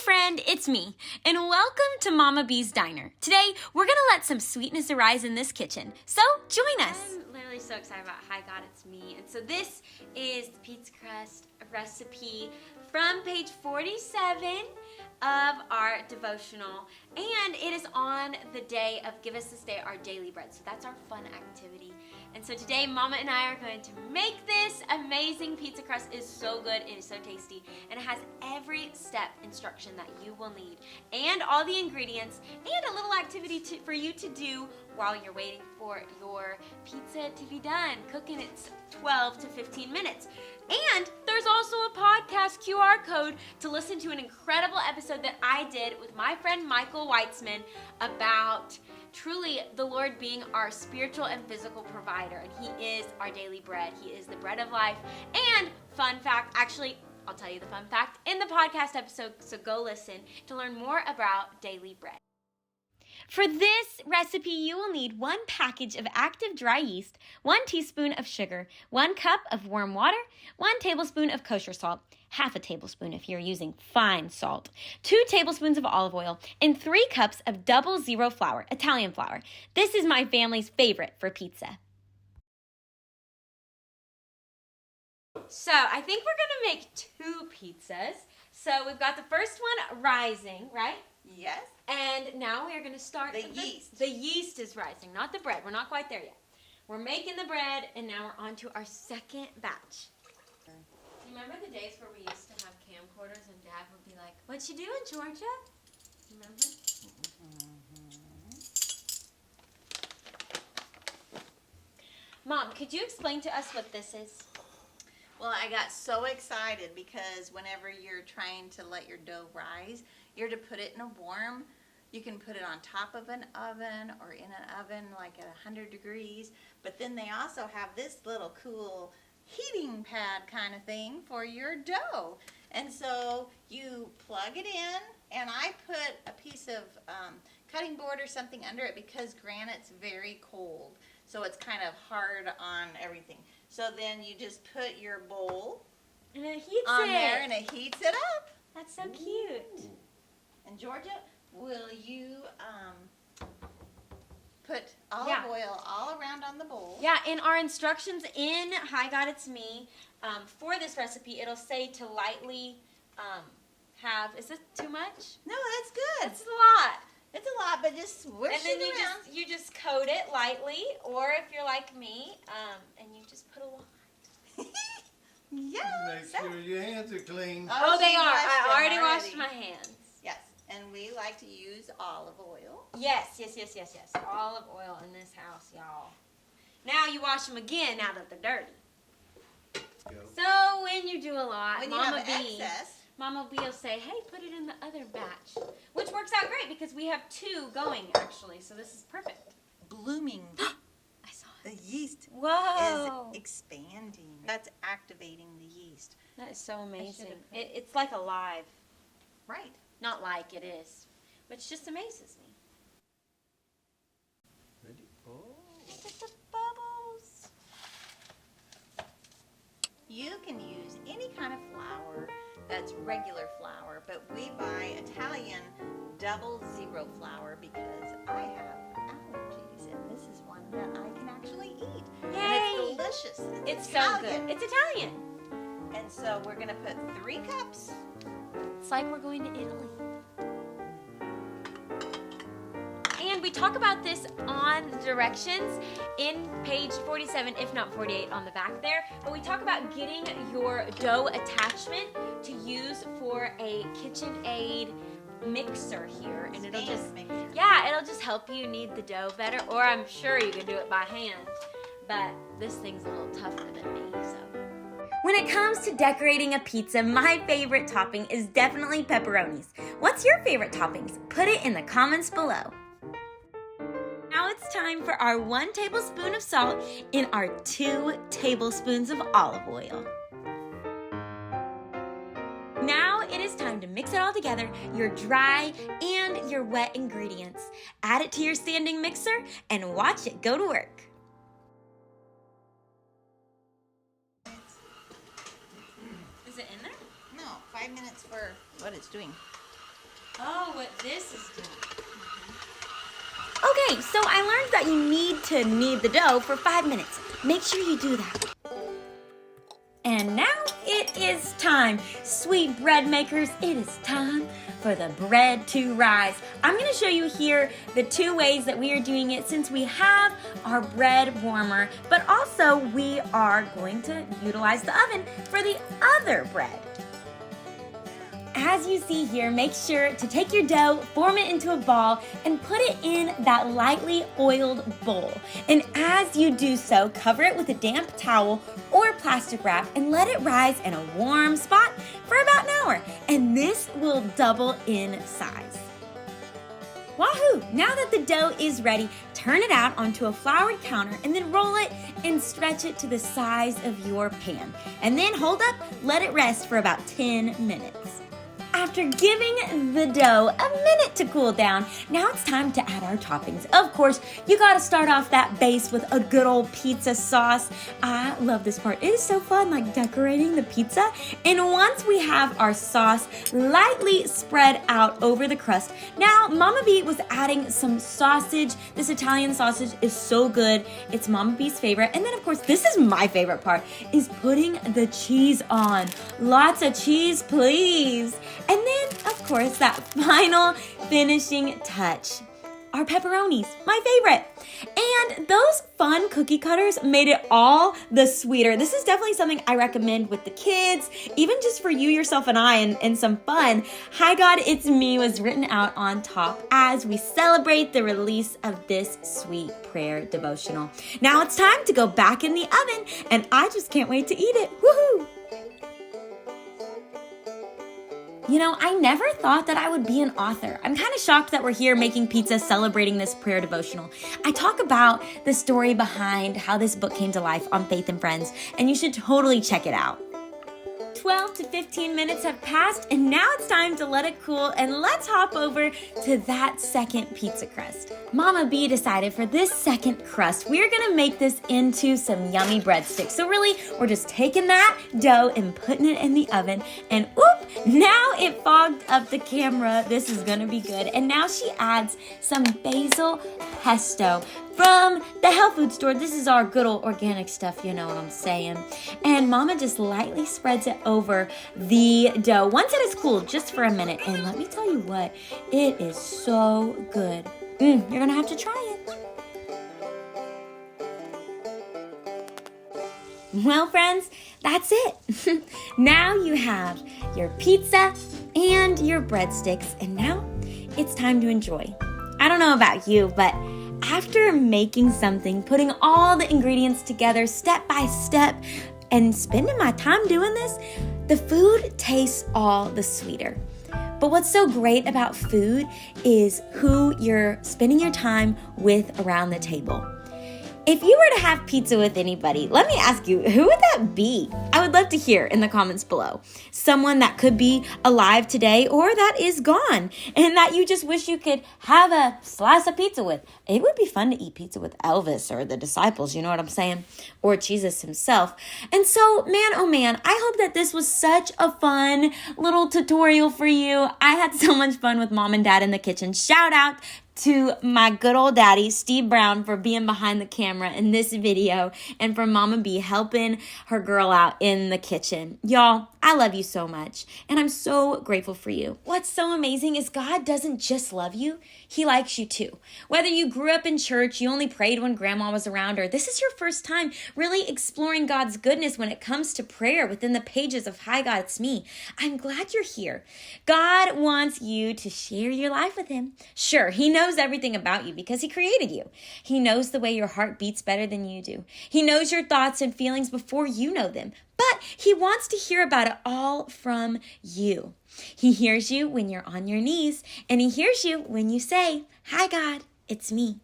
friend, it's me, and welcome to Mama B's Diner. Today, we're gonna let some sweetness arise in this kitchen, so join us. I'm literally so excited about Hi God, It's Me. And so this is the pizza crust recipe from page 47 of our devotional, and it is on the day of Give Us This Day Our Daily Bread. So that's our fun activity. And so today, Mama and I are going to make this amazing pizza crust. It is so good, it is so tasty, and it has every step instruction that you will need, and all the ingredients, and a little activity for you to do while you're waiting for your pizza to be done. Cooking it's 12 to 15 minutes. And there's also a podcast QR code to listen to an incredible episode that I did with my friend Michael Weitzman about truly the Lord being our spiritual and physical provider. And He is our daily bread. He is the bread of life. And fun fact, actually, I'll tell you the fun fact in the podcast episode, so go listen to learn more about daily bread. For this recipe, you will need 1 package of active dry yeast, 1 teaspoon of sugar, 1 cup of warm water, 1 tablespoon of kosher salt, half a tablespoon if you're using fine salt, 2 tablespoons of olive oil, and 3 cups of 00 flour, Italian flour. This is my family's favorite for pizza. So I think we're gonna make 2 pizzas. So we've got the first one rising, right? Yes. And now we are going to start the yeast. The yeast is rising, not the bread. We're not quite there yet. We're making the bread, and now we're on to our second batch. Remember the days where we used to have camcorders and Dad would be like, "What you doing, Georgia?" Remember? Mom, could you explain to us what this is? Well, I got so excited because whenever you're trying to let your dough rise, you're to put it in a warm. You can put it on top of an oven or in an oven like at 100 degrees. But then they also have this little cool heating pad kind of thing for your dough. And so you plug it in, and I put a piece of cutting board or something under it because granite's very cold. So it's kind of hard on everything. So then you just put your bowl And it heats on there, and it heats it up. That's so cute. And Georgia, will you put olive oil all around on the bowl? Yeah, in our instructions in Hi God, It's Me, for this recipe, it'll say to lightly have, is this too much? No, that's good. It's a lot. It's a lot, but just swish And then it around. you just coat it lightly, or if you're like me, and you just put a lot. Yes. Make sure your hands are clean. Oh, they she are. washed I them already washed my hands. Yes, and we like to use olive oil. Yes. Olive oil in this house, y'all. Now you wash them again now that they're dirty. Go. So when you do a lot, When you Mama have B, excess, Mama B will say, "Hey, put it in the other batch," which works out great because we have 2 going actually. So this is perfect. blooming. I saw it. The yeast Whoa, is expanding. That's activating the yeast. that is so amazing. It's like alive. Right. Not like it is, which just amazes me. Ready? Oh. Look at the bubbles. You can use any kind of flour that's regular flour, but we buy Italian 00 flour because I have allergies, and this is one that I can actually eat. Yay! And it's delicious. It's so Italian. good. It's Italian. And so we're going to put 3 cups. It's like we're going to Italy. And we talk about this on the directions in page 47, if not 48 on the back there. But we talk about getting your dough attachment to use for a KitchenAid mixer here. And it'll just, it'll just help you knead the dough better. Or I'm sure you can do it by hand. But this thing's a little tougher than me, so. When it comes to decorating a pizza, my favorite topping is definitely pepperonis. What's your favorite toppings? Put it in the comments below. Now it's time for our 1 tablespoon of salt in our 2 tablespoons of olive oil. Now it is time to mix it all together, your dry and your wet ingredients. Add it to your standing mixer and watch it go to work. Is it in there? No, 5 minutes for what it's doing. Oh, what this is doing. Okay, so I learned that you need to knead the dough for 5 minutes. Make sure you do that. And now it is time. Sweet bread makers, it is time for the bread to rise. I'm going to show you here the 2 ways that we are doing it since we have our bread warmer, but also we are going to utilize the oven for the other bread. As you see here, make sure to take your dough, form it into a ball, and put it in that lightly oiled bowl. And as you do so, cover it with a damp towel or plastic wrap and let it rise in a warm spot for about an hour. And this will double in size. Wahoo! Now that the dough is ready, turn it out onto a floured counter and then roll it and stretch it to the size of your pan. And then hold up, let it rest for about 10 minutes. After giving the dough a minute to cool down, now it's time to add our toppings. Of course, you gotta start off that base with a good old pizza sauce. I love this part. It is so fun, like decorating the pizza. And once we have our sauce lightly spread out over the crust, now Mama B was adding some sausage. This Italian sausage is so good. It's Mama B's favorite. And then of course, this is my favorite part, is putting the cheese on. Lots of cheese, please. And then, of course, that final finishing touch, our pepperonis, my favorite. And those fun cookie cutters made it all the sweeter. This is definitely something I recommend with the kids, even just for you, yourself, and I, and some fun. Hi God, It's Me was written out on top as we celebrate the release of this sweet prayer devotional. Now it's time to go back in the oven, and I just can't wait to eat it. Woohoo! You know, I never thought that I would be an author. I'm kind of shocked that we're here making pizza celebrating this prayer devotional. I talk about the story behind how this book came to life on Faith and Friends, and you should totally check it out. 12 to 15 minutes have passed, and now it's time to let it cool, and let's hop over to that second pizza crust. Mama B decided for this second crust, we're gonna make this into some yummy breadsticks. So really, we're just taking that dough and putting it in the oven, and oop, now it fogged up the camera. This is gonna be good. And now she adds some basil pesto from the health food store. This is our good old organic stuff, you know what I'm saying. And Mama just lightly spreads it over the dough once it is cooled, just for a minute. And let me tell you what, it is so good. You're gonna have to try it. Well, friends, that's it. Now you have your pizza and your breadsticks, and now it's time to enjoy. I don't know about you, but after making something, putting all the ingredients together step by step, and spending my time doing this, the food tastes all the sweeter. But what's so great about food is who you're spending your time with around the table. If you were to have pizza with anybody, let me ask you, who would that be? I would love to hear in the comments below. Someone that could be alive today or that is gone and that you just wish you could have a slice of pizza with. It would be fun to eat pizza with Elvis or the disciples, you know what I'm saying? Or Jesus himself. And so, man, oh man, I hope that this was such a fun little tutorial for you. I had so much fun with Mom and Dad in the kitchen. Shout out to my good old daddy, Steve Brown, for being behind the camera in this video, and for Mama B helping her girl out in the kitchen. Y'all, I love you so much, and I'm so grateful for you. What's so amazing is God doesn't just love you, He likes you too. Whether you grew up in church, you only prayed when grandma was around, or this is your first time really exploring God's goodness when it comes to prayer within the pages of Hi God, It's Me, I'm glad you're here. God wants you to share your life with Him. Sure, He knows everything about you because He created you. He knows the way your heart beats better than you do. He knows your thoughts and feelings before you know them, but He wants to hear about it all from you. He hears you when you're on your knees, and He hears you when you say, Hi God, it's me.